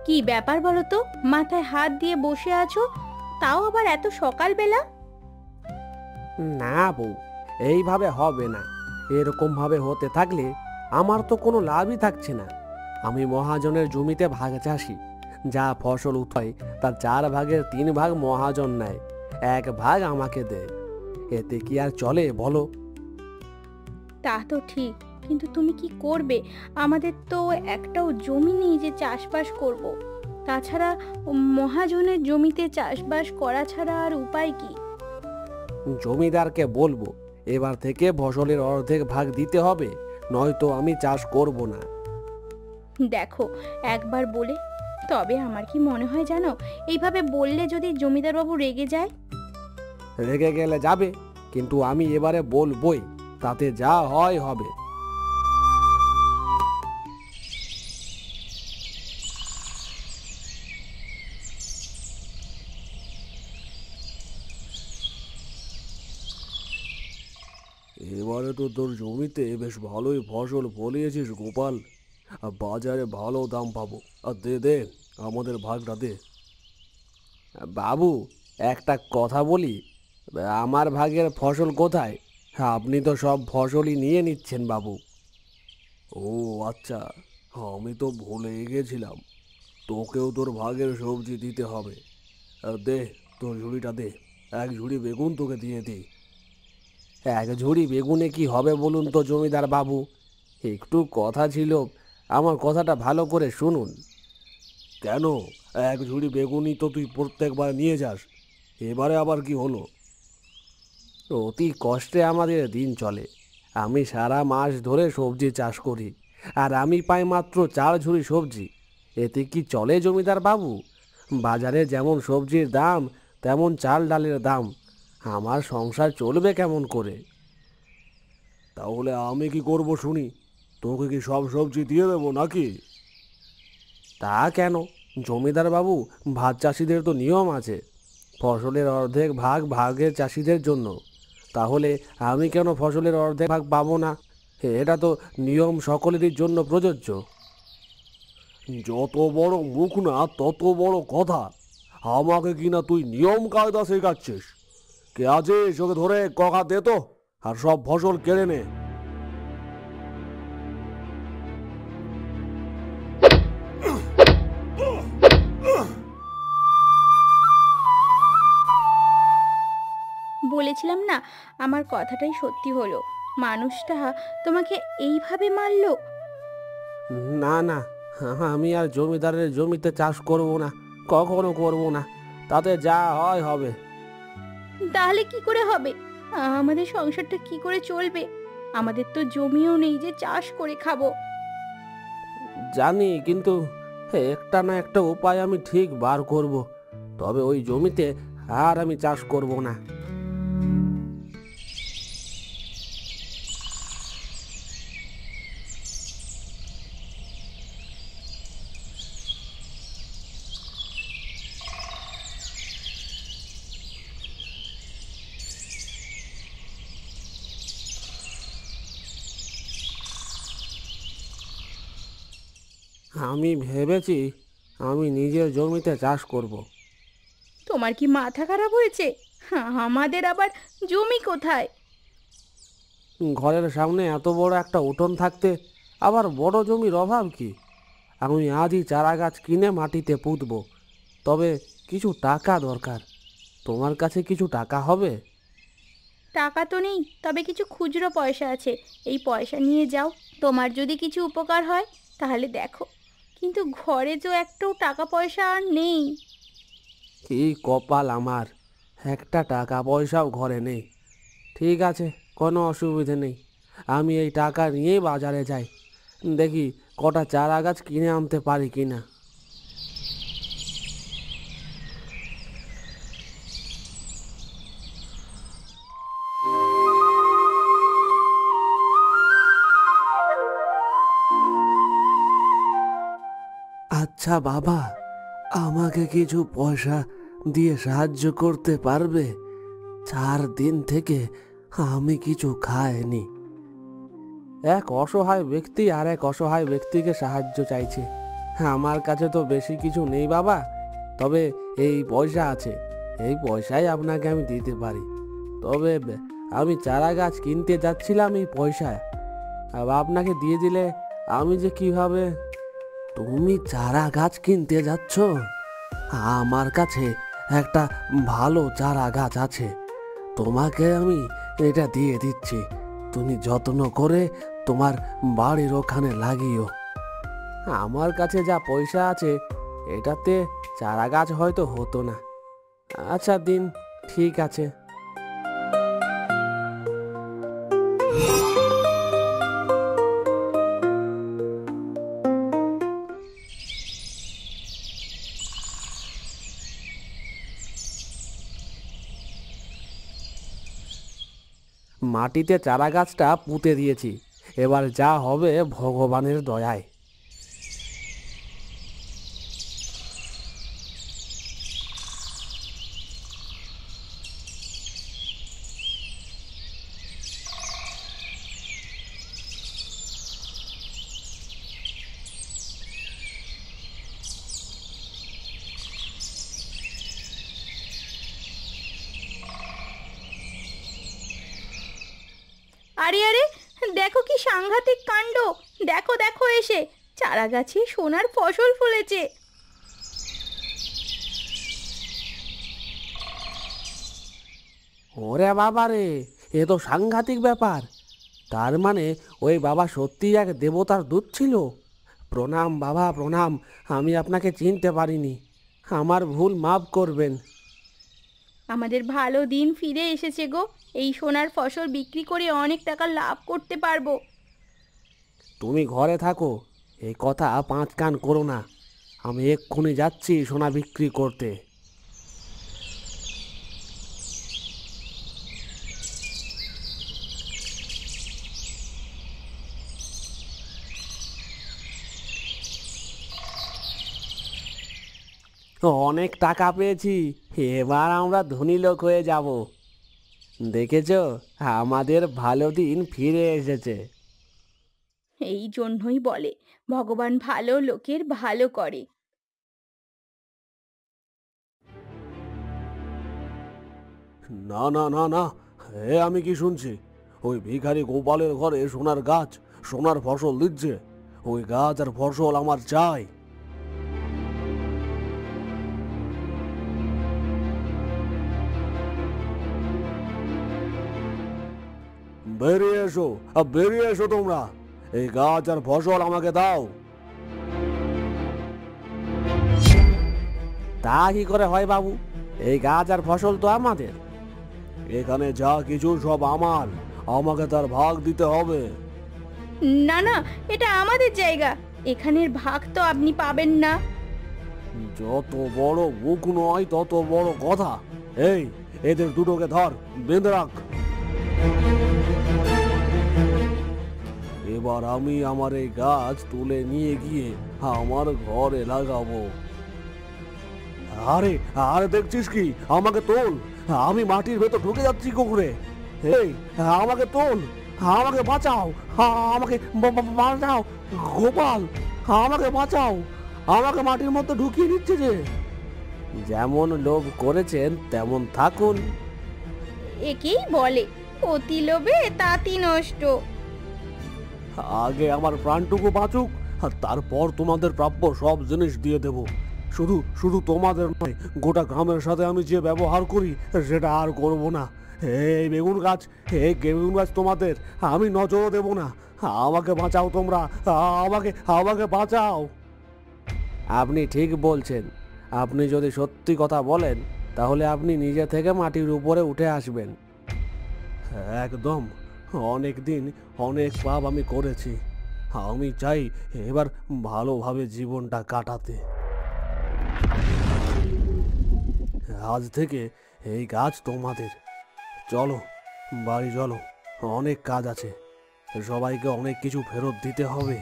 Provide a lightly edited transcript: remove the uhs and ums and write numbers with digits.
কি ব্যাপার বলো তো, মাথায় হাত দিয়ে বসে আছো, তাও আবার এত সকালবেলা? না বউ, এইভাবে হবে না। এরকম ভাবে হতে থাকলে আমার তো কোনো লাভই থাকছে না। আমি মহাজনের জমিতে ভাগ চাষি। যা ফসল উঠাই তার 4 ভাগের 3 ভাগ মহাজন নেয়, 1 ভাগ আমাকে দেয়। এতে কি আর চলে বলো? তা তো ঠিক, কিন্তু তুমি কি করবে? আমাদের তো একটাও জমি নেই যে চাষবাস করব। তাছাড়া মহাজনের জমিতে চাষবাস করা ছাড়া আর উপায় কি? জমিদারকে বলবো এবার থেকে ফসলের অর্ধেক ভাগ দিতে হবে, নয়তো আমি চাষ করব না। দেখো, একবার বলে, তবে আমার কি মনে হয় জানো, এইভাবে বললে যদি জমিদার বাবু রেগে যায়। রেগে গেলে যাবে, কিন্তু আমি এবারে বলবোই, তাতে যা হয় হবে। এবারে তো তোর জমিতে বেশ ভালোই ফসল ফলিয়েছিস গোপাল। আর বাজারে ভালো দাম পাবো। আর দে দে, আমাদের ভাগটা দে। বাবু, একটা কথা বলি, আমার ভাগের ফসল কোথায়? আপনি তো সব ফসলই নিয়ে নিচ্ছেন বাবু। ও আচ্ছা, আমি তো ভুলেই গেছিলাম, তোকেও তোর ভাগের সবজি দিতে হবে। দে, তোর ঝুড়িটা দে, 1 ঝুড়ি বেগুন তোকে দিয়ে দিই। 1 ঝুড়ি বেগুনে কি হবে বলুন তো জমিদার বাবু? একটু কথা ছিল, আমার কথাটা ভালো করে শুনুন। কেন, 1 ঝুড়ি বেগুনই তো তুই প্রত্যেকবার নিয়ে যাস, এবারে আবার কি হলো? অতি কষ্টে আমাদের দিন চলে। আমি সারা মাস ধরে সবজি চাষ করি, আর আমি পাই মাত্র 4 ঝুড়ি সবজি। এতে কি চলে জমিদার বাবু? বাজারে যেমন সবজির দাম, তেমন চাল ডালের দাম। আমার সংসার চলবে কেমন করে? তাহলে আমি কি করব শুনি? তোকে কি সব সবজি দিয়ে দেবো নাকি? তা কেন জমিদার বাবু, ভাত চাষিদের তো নিয়ম আছে, ফসলের অর্ধেক ভাগ ভাগের চাষিদের জন্য। তাহলে আমি কেন ফসলের অর্ধেক ভাগ পাবো না? এটা তো নিয়ম সকলেরই জন্য প্রযোজ্য। যত বড় মুখ না তত বড় কথা। আমাকে কিনা তুই নিয়ম কায়দা শেখাচ্ছিস? কে আছিস ওকে ধরে ককা দে তো, আর সব ফসল কেড়ে নে। বলেছিলাম না, আমার কথাটাই সত্যি হলো। মানুষটা তোমাকে এইভাবে মারলো? না না, আমি আর জমিদারের জমিতে চাষ করব না, কখনো করব না। তাতে যা হয় হবে। তাহলে কি করে হবে? আমাদের সংসারটা কি করে চলবে? আমাদের তো জমিও নেই যে চাষ করে খাবো। জানি, কিন্তু একটা না একটা উপায় আমি ঠিক বার করব। তবে ওই জমিতে আর আমি চাষ করব না। আমি ভেবেছি আমি নিজের জমিতে চাষ করব। তোমার কি মাথা খারাপ হয়েছে? আমাদের আবার জমি কোথায়? ঘরের সামনে এত বড় একটা উঠোন থাকতে আবার বড় জমির অভাব কি? আমি আজই চারা গাছ কিনে মাটিতে পুঁতব। তবে কিছু টাকা দরকার। তোমার কাছে কিছু টাকা হবে? টাকা তো নেই, তবে কিছু খুচরো পয়সা আছে। এই পয়সা নিয়ে যাও, তোমার যদি কিছু উপকার হয় তাহলে দেখো। কিন্তু ঘরে তো একটাও টাকা পয়সা আর নেই। কি কপাল আমার, একটা টাকা পয়সাও ঘরে নেই। ঠিক আছে, কোনো অসুবিধে নেই। আমি এই টাকা নিয়েই বাজারে যাই, দেখি কটা চারা গাছ কিনে আনতে পারি কিনা। আচ্ছা বাবা, আমাকে কিছু পয়সা দিয়ে সাহায্য করতে পারবে? 4 দিন থেকে আমি কিছু খাইনি। এক অসহায় ব্যক্তি আর এক অসহায় ব্যক্তিকে সাহায্য চাইছে। আমার কাছে তো বেশি কিছু নেই বাবা, তবে এই পয়সা আছে, এই পয়সায় আপনাকে আমি দিতে পারি। তবে আমি চারা গাছ কিনতে যাচ্ছিলাম, এই পয়সা আপনাকে দিয়ে দিলে আমি যে কিভাবে। তুমি চারা গাছ কিনতে যাচ্ছ? আমার কাছে একটা ভালো চারা গাছ আছে, তোমাকে আমি এটা দিয়ে দিচ্ছি। তুমি যত্ন করে তোমার বাড়ির ওখানে লাগিও। আমার কাছে যা পয়সা আছে এটাতে চারা গাছ হয়তো হতো না। আচ্ছা দিন, ঠিক আছে। মাটিতে চারা গাছটা পুঁতে দিয়েছি, এবার যা হবে ভগবানের দয়ায়। আরে আরে, দেখো কি সাংঘাতিক কাণ্ড! দেখো দেখো, এসে চারা গাছে সোনার ফসল ফলেছে। ওরে বাবা রে, এ তো সাংঘাতিক ব্যাপার। তার মানে ওই বাবা সত্যিই এক দেবতার দূত ছিল। প্রণাম বাবা, প্রণাম। আমি আপনাকে চিনতে পারিনি, আমার ভুল মাফ করবেন। আমাদের ভালো দিন ফিরে এসেছে গো। এই সোনার ফসল বিক্রি করে অনেক টাকা লাভ করতে পারবো। তুমি ঘরে থাকো, এই কথা 5 কান করো না। আমি এক্ষুনি যাচ্ছি সোনা বিক্রি করতে। অনেক টাকা পেয়েছি, এবার আমরা ধনী লোক হয়ে যাব। দেখেছো, আমাদের ভালো দিন ফিরে এসেছে। এই জন্যই বলে ভগবান ভালো লোকের ভালো করে। না না না না, আমি কি শুনছি? ওই ভিখারি গোপালের ঘরে সোনার গাছ, সোনার ফসল দিচ্ছে। ওই গাছ আর ফসল আমার চাই। বেরিয়ে এসো, বেরিয়ে এসো তোমরা। এই গাছ আর ফসল আমাকে দাও। তা কি করে হয় বাবু? এই গাছ আর ফসল তো আমাদের। এখানে যা কিছু সব আমার, আমাকে তার ভাগ দিতে হবে। না না, এটা আমাদের জায়গা, এখানের ভাগ তো আপনি পাবেন না। যত বড় মুখ নয় তত বড় কথা। এই, এদের দুটোকে ধর, বেঁধে রাখ। এবার আমি আমার এই গাছ তুলে নিয়ে গিয়ে আমার ঘরে লাগাবো। আরে আরে, দেখছিস কি? আমাকে তোল, আমি মাটির ভেতর ঢুকে যাচ্ছি কুকুরে। এই, আমাকে তোল, আমাকে বাঁচাও, আমাকে বাঁচাও গোপাল, আমাকে বাঁচাও, আমাকে মাটির মধ্যে ঢুকিয়ে দিচ্ছে যে। যেমন লোভ করেছেন তেমন থাকুন। একেই বলে অতি লোভে তাঁতি নষ্ট। আগে আমার প্রাণটুকু বাঁচুক, আর তারপর তোমাদের প্রাপ্য সব জিনিস দিয়ে দেব। শুধু শুধু তোমাদের নয়, গোটা গ্রামের সাথে আমি যে ব্যবহার করি সেটা আর করব না। এই বেগুন গাছ, এই বেগুন গাছ তোমাদের, আমি নজরও দেব না। আমাকে বাঁচাও তোমরা, আমাকে আমাকে বাঁচাও। আপনি ঠিক বলছেন। আপনি যদি সত্যি কথা বলেন তাহলে আপনি নিজে থেকে মাটির উপরে উঠে আসবেন। একদম। অনেক দিন অনেক পাপ আমি করেছি, আমি চাই এবার ভালোভাবে জীবনটা কাটাতে। আজ থেকে এই গাছ তোমাদের। চলো বাড়ি চলো, অনেক কাজ আছে, সবাইকে অনেক কিছু ফেরত দিতে হবে।